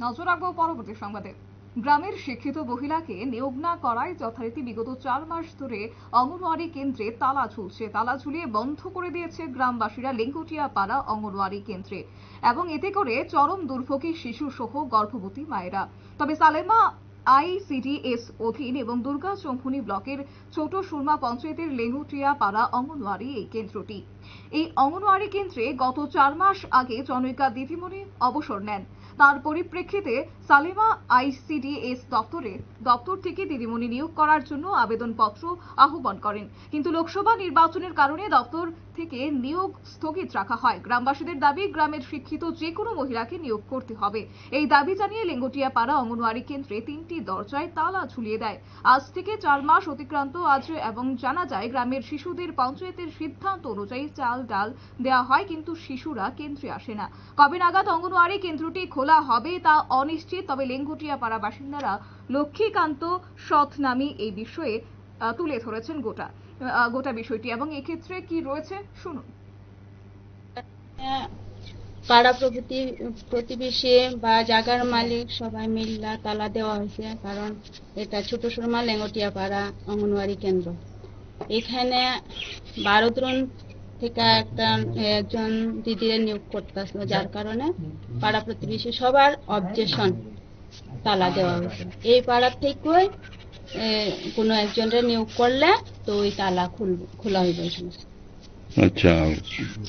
নজর রাখবো পরবর্তী সংবাদে। গ্রামের শিক্ষিত মহিলাকে নিয়োগ না করায় যথারীতি বিগত 4 মাস ধরে অঙ্গনওয়াড়ি কেন্দ্রে তালা ঝুলছে। তালা ঝুলিয়ে বন্ধ করে দিয়েছে গ্রামবাসীরা লেঙ্গুটিয়া পাড়া অঙ্গনওয়াড়ি কেন্দ্রে, এবং এতে করে চরম দুর্ভোগী শিশু সহ গর্ভবতী মায়েরা। তবে সালেমা আইসিডিএস অধীন এবং দুর্গা চম্পুনি ব্লকের ছোট সুরমা পঞ্চায়েতের লেঙ্গুটিয়া পাড়া অঙ্গনওয়াড়ি এই কেন্দ্রটি। এই অঙ্গনওয়াড়ি কেন্দ্রে গত 4 মাস আগে জনৈকা দিদিমণি অবসর নেন। তার পরিপ্রেক্ষিতে সালেমা আইসিডিএস দপ্তর থেকে দিদিমণি নিয়োগ করার জন্য আবেদনপত্র আহ্বান করেন, কিন্তু লোকসভা নির্বাচনের কারণে দপ্তর থেকে নিয়োগ স্থগিত রাখা হয়। গ্রামবাসীদের দাবি, গ্রামের শিক্ষিত যে কোনো মহিলাকে নিয়োগ করতে হবে। এই দাবি জানিয়ে লেঙ্গুটিয়া পাড়া অঙ্গনওয়াড়ি কেন্দ্রে 3টি দরজায় তালা ঝুলিয়ে দেয়। আজ থেকে 4 মাস অতিক্রান্ত আজ, এবং জানা যায় গ্রামের শিশুদের পঞ্চায়েতের সিদ্ধান্ত অনুযায়ী চাল ডাল দেওয়া হয়, কিন্তু শিশুরা কেন্দ্রে আসে না। কবে নাগাদ অঙ্গনওয়াড়ি কেন্দ্রটি খোলা হবে তা অনিশ্চিত। তবে লেঙ্গুটিয়া পাড়া বাসিন্দারা লক্ষ্মীকান্ত সৎনামী এই বিষয়ে তুলে ধরেছেন গোটা বিষয়টি, এবং এক্ষেত্রে কি রয়েছে শুনুন। পাড়া প্রতিবেশী বা জায়গার মালিক সবাই মিল্লা তালা দেওয়া হয়েছে, কারণ এটা ছোট সুরমা লেঙ্গুটিয়া পাড়া অঙ্গনওয়াড়ি কেন্দ্র। এখানে 12 জন থেকে একজন দিদিরে নিয়োগ করতেছিল, যার কারণে পাড়া প্রতিবেশী সবার অবজেকশন তালা দেওয়া হয়েছে। এই পাড়ার থেকে কোনো একজনের নিয়োগ করলে তো ওই তালা খোলা হইবে। আচ্ছা,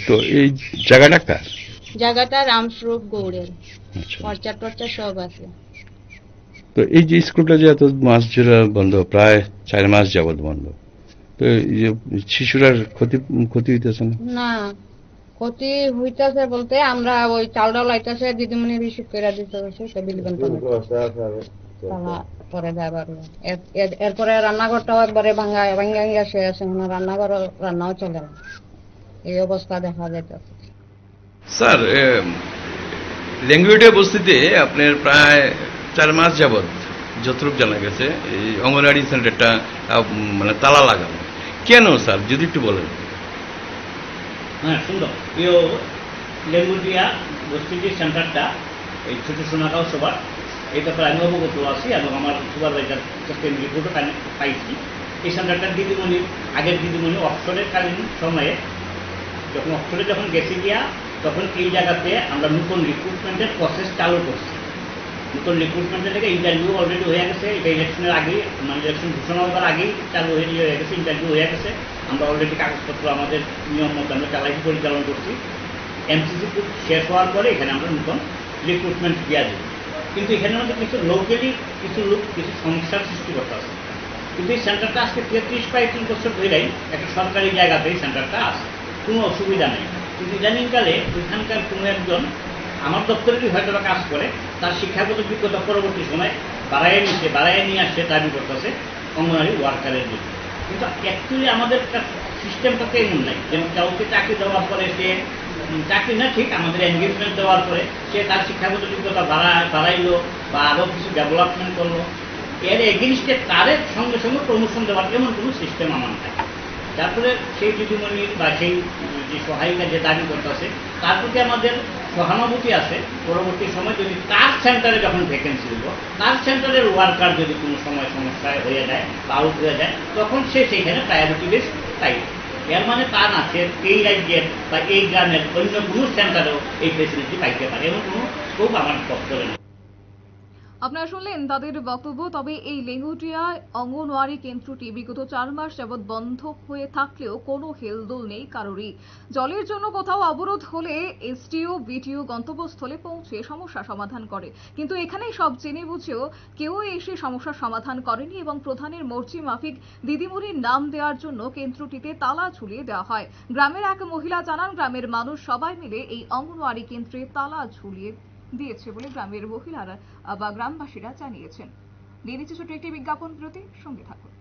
তো এই জায়গাটা কার? জায়গাটা রামস্বরূপ গৌড়ের, পর্চা সব আছে। তো এই যে স্কুলটা যে এত মাস জোড়া বন্ধ, প্রায় 4 মাস যাবৎ বন্ধ, তো শিশুরার ক্ষতি হইতেছে না? ক্ষতি হইতেছে বলতে আমরা ওই চাল ডাল আইতেছে দিদিমণি রিসিভ করে দিতে হয়েছে, পরে যাবার এরপরে রান্নাঘরটাও একবারে ভাঙ্গা শেষ, রান্নাঘর রান্নাও চলে না, এই অবস্থা দেখা যাইতেছে। স্যার, লেঙ্গুটিয়া বস্তিতে আপনার প্রায় 4 মাস যাবৎ যতটুকু জানা গেছে এই অঙ্গনওয়াড়ি সেন্টারটা মানে তালা লাগানো, কেন স্যার যদি একটু বলেন? হ্যাঁ, সুন্দর। লেঙ্গুটিয়া বস্তির যে সেন্টারটা, এই ছোট সোনাগাঁও সবার, এই ব্যাপারে আমি অবগত আছি এবং আমার সুপারভাইজার রিপোর্টও পাইছি। এই সেন্টারটার দিদিমণি, আগের দিদিমণি অবসরের কালীন সময়ে যখন গেছে গিয়া, তখন এই জায়গাতে আমরা নতুন রিক্রুটমেন্টের প্রসেস চালু করছি। নতুন রিক্রুটমেন্টের থেকে ইন্টারভিউ অলরেডি হয়ে গেছে, এটা ইলেকশনের আগেই, মানে ইলেকশন ঘোষণা হওয়ার আগেই চালু হয়ে গেছে, ইন্টারভিউ হয়ে গেছে। আমরা অলরেডি কাগজপত্র আমাদের নিয়ম মতো আমরা পরিচালনা করছি। এমসিসি শেষ হওয়ার পরে এখানে আমরা নতুন রিক্রুটমেন্ট দেওয়া যাবে, কিন্তু এখানে আমাদের কিছু লোকালি কিছু লোক কিছু সমস্যার সৃষ্টি করতে আছে। কিন্তু এই সেন্টারটা আজকে 33-35 বছর ধরেই একটা সরকারি জায়গাতে এই সেন্টারটা আছে, কোনো অসুবিধা নেই। কিন্তু ইদানিংকালে ওইখানকার কোনো একজন আমার দপ্তরেরই হয়তো কাজ করে, তার শিক্ষাগত যোগ্যতা পরবর্তী সময় বাড়াইয়ে নিয়ে আসছে দাবি করতেছে অঙ্গনওয়াড়ি ওয়ার্কারের জন্য। কিন্তু অ্যাকচুয়ালি আমাদের সিস্টেমটা তো এমন নাই, যেমন কাউকে চাকরি দেওয়ার পরে সে চাকরি না ঠিক, আমাদের এনগেজমেন্ট দেওয়ার পরে সে তার শিক্ষাগত যোগ্যতা বাড়াইলো বা আরও কিছু ডেভেলপমেন্ট করলো, এর এগেনস্টে তারের সঙ্গে সঙ্গে প্রমোশন দেওয়ার এমন কোনো সিস্টেম আমার নাই। তারপরে সেই দিদিমণির বা সেই যে সহায়িকা যে দাবি করতেছে তার প্রতি আমাদের সহানুভূতি আছে। পরবর্তী সময় যদি তার সেন্টারে যখন ভ্যাকেন্সি হইব, তার সেন্টারের ওয়ার্কার যদি কোনো সময় সমস্যায় হয়ে যায় বা আউট হয়ে যায়, তখন সে সেইখানে প্রায়োরিটি লিস্ট পাইবে। এর মানে তা না সে এই রাজ্যের বা এই গ্রামের অন্য কোনো সেন্টারেও এই ফেসিলিটি পাইতে পারে, এমন কোনো স্কোপ আমার দপ্তরে না। আপনারা শুনলেন তাদের বক্তব্য। তবে এই লেঙ্গুটিয়া অঙ্গনওয়াড়ি কেন্দ্রটি বিগত 4 মাস যাবৎ বন্ধ হয়ে থাকলেও কোনো হেলদোল নেই কারোরই। জলের জন্য কোথাও অবরোধ হলে এসডিও বিডিও গন্তব্যস্থলে পৌঁছে সমস্যা সমাধান করে, কিন্তু এখানে সব জেনে বুঝেও কেউ এসে সমস্যার সমাধান করেনি, এবং প্রধানের মর্জি মাফিক দিদিমণির নাম দেওয়ার জন্য কেন্দ্রটিতে তালা ঝুলিয়ে দেওয়া হয়। গ্রামের এক মহিলা জানান, গ্রামের মানুষ সবাই মিলে এই অঙ্গনওয়াড়ি কেন্দ্রে তালা ঝুলিয়ে দিয়েছে বলে গ্রামের মহিলারা বা গ্রামবাসীরা জানিয়েছেন। দিয়ে দিচ্ছে ছোট একটি বিজ্ঞাপন বিরতি, সঙ্গে থাকুন।